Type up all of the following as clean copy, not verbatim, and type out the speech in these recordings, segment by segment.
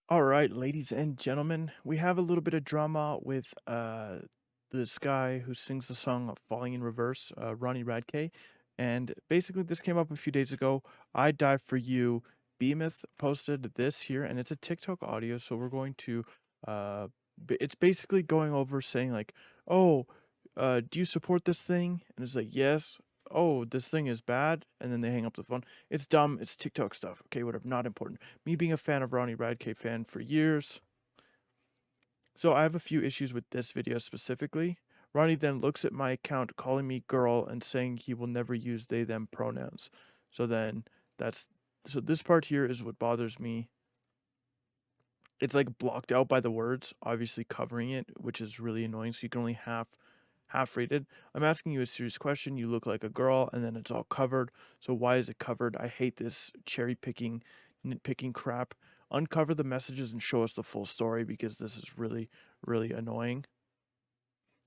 All right, ladies and gentlemen, we have a little bit of drama with this guy who sings the song Falling in Reverse, Ronnie Radke. And basically, this came up a few days ago. I Die For You. Behemoth posted this here, and it's a TikTok audio. So we're going to, it's basically going over saying, like, oh, do you support this thing? And it's like, yes. Oh, this thing is bad. And then they hang up the phone. It's dumb. It's TikTok stuff. Okay, whatever. Not important. Me being a fan of Ronnie Radke fan for years. So I have a few issues with this video specifically. Ronnie then looks at my account calling me girl and saying he will never use they them pronouns. So then that's so this part here is what bothers me. It's like blocked out by the words, obviously covering it, which is really annoying. So you can only half read it. I'm asking you a serious question. You look like a girl, and then it's all covered. So why is it covered? I hate this cherry picking, nitpicking crap. Uncover the messages and show us the full story because this is really, really annoying.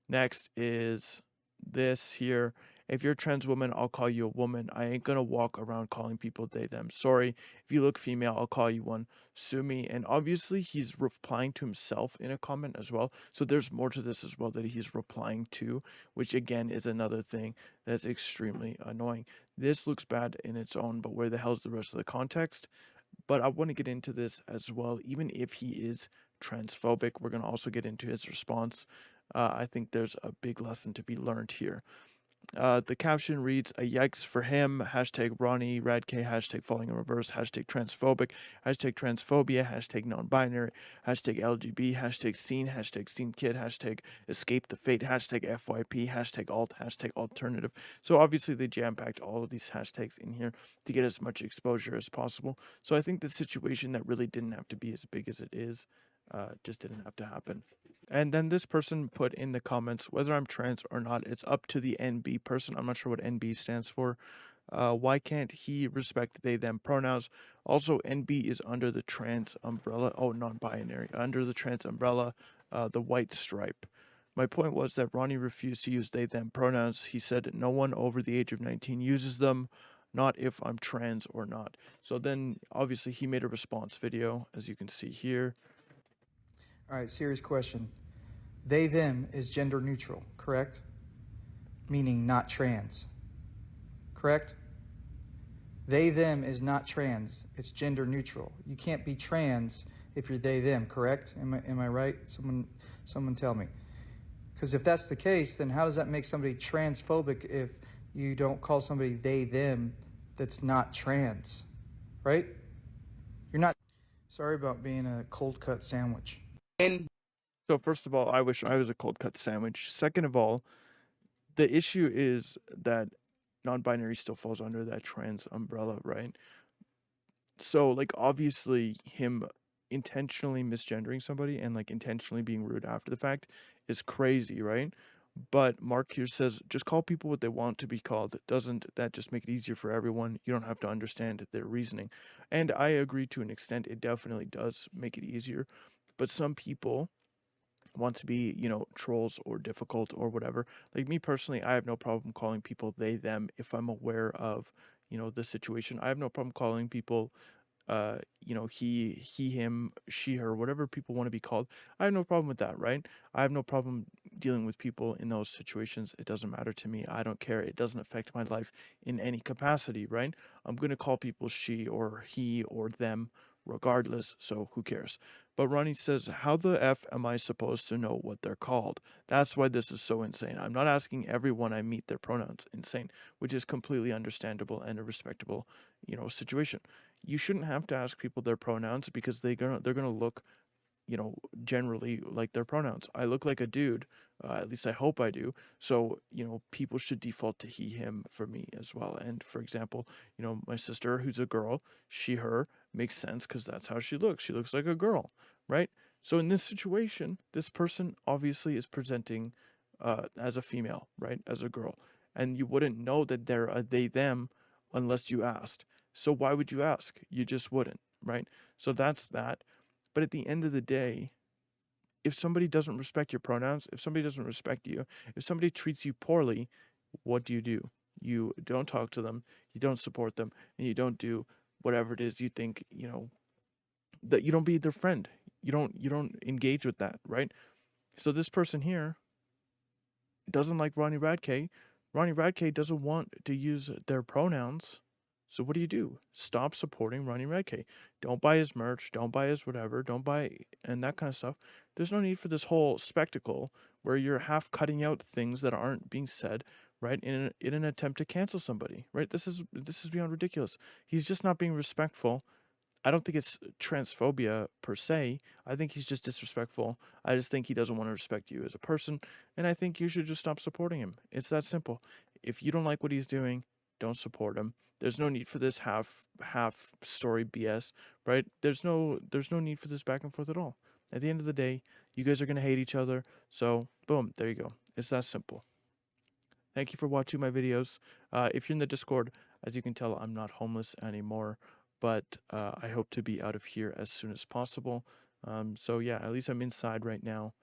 Next is this here. If you're a trans woman, I'll call you a woman. I ain't gonna walk around calling people they, them. Sorry. If you look female, I'll call you one. Sue me. And obviously, he's replying to himself in a comment as well. So there's more to this as well that he's replying to, which again is another thing that's extremely annoying. This looks bad in its own, but where the hell's the rest of the context? But I want to get into this as well. Even if he is transphobic, we're going to also get into his response. I think there's a big lesson to be learned here. The caption reads, a yikes for him, hashtag Ronnie Radke, hashtag falling in reverse, hashtag transphobic, hashtag transphobia, hashtag non-binary, hashtag LGB, hashtag scene kid, hashtag escape the fate, hashtag FYP, hashtag alt, hashtag alternative. So obviously they jam-packed all of these hashtags in here to get as much exposure as possible. So I think the situation that really didn't have to be as big as it is just didn't have to happen. And then this person put in the comments, whether I'm trans or not, it's up to the NB person. I'm not sure what NB stands for. Why can't he respect they, them pronouns? Also, NB is under the trans umbrella. Oh, non binary. Under the trans umbrella, the white stripe. My point was that Ronnie refused to use they, them pronouns. He said no one over the age of 19 uses them, not if I'm trans or not. So then, obviously, he made a response video, as you can see here. All right, serious question. They, them is gender neutral, correct? Meaning not trans, correct? They, them is not trans. It's gender neutral. You can't be trans if you're they, them, correct? Am I right? Someone tell me. Because if that's the case, then how does that make somebody transphobic if you don't call somebody they, them that's not trans, right? You're not. Sorry about being a cold cut sandwich. So first of all, I wish I was a cold cut sandwich. Second of all, the issue is that non-binary still falls under that trans umbrella, right? So like obviously him intentionally misgendering somebody and like intentionally being rude after the fact is crazy, right? But Mark here says just call people what they want to be called. Doesn't that just make it easier for everyone? You don't have to understand their reasoning. And I agree to an extent, it definitely does make it easier. But some people want to be, trolls or difficult or whatever. Like me personally, I have no problem calling people they, them if I'm aware of, the situation. I have no problem calling people he, him, she, her, whatever people want to be called. I have no problem with that, right? I have no problem dealing with people in those situations. It doesn't matter to me. I don't care. It doesn't affect my life in any capacity, right? I'm going to call people she or he or them regardless, so who cares? But Ronnie says, how the F am I supposed to know what they're called? That's why this is so insane. I'm not asking everyone I meet their pronouns. Insane, which is completely understandable and a respectable, situation. You shouldn't have to ask people their pronouns because they're gonna look, generally like their pronouns. I look like a dude, at least I hope I do. So people should default to he him for me as well. And for example, my sister who's a girl, she her makes sense because that's how she looks. She looks like a girl, right? So in this situation, this person obviously is presenting as a female, right, as a girl, and you wouldn't know that they're a they them unless you asked. So why would you ask? You just wouldn't, right? So that's that. But at the end of the day, if somebody doesn't respect your pronouns, if somebody doesn't respect you, if somebody treats you poorly, what do? You don't talk to them, you don't support them, and you don't do whatever it is you think, that you don't be their friend. You don't engage with that, right? So this person here doesn't like Ronnie Radke. Ronnie Radke doesn't want to use their pronouns. So what do? Stop supporting Ronnie Radke. Don't buy his merch. Don't buy his whatever. Don't buy and that kind of stuff. There's no need for this whole spectacle where you're half cutting out things that aren't being said, right? In an attempt to cancel somebody, right? This is beyond ridiculous. He's just not being respectful. I don't think it's transphobia per se. I think he's just disrespectful. I just think he doesn't want to respect you as a person, and I think you should just stop supporting him. It's that simple. If you don't like what he's doing, don't support him. There's no need for this half story BS, right? There's no need for this back and forth at all. At the end of the day, you guys are gonna hate each other. So boom, there you go. It's that simple. Thank you for watching my videos. If you're in the Discord, as you can tell, I'm not homeless anymore, but I hope to be out of here as soon as possible. So yeah, at least I'm inside right now,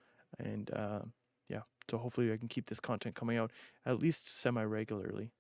and yeah, so hopefully I can keep this content coming out at least semi-regularly.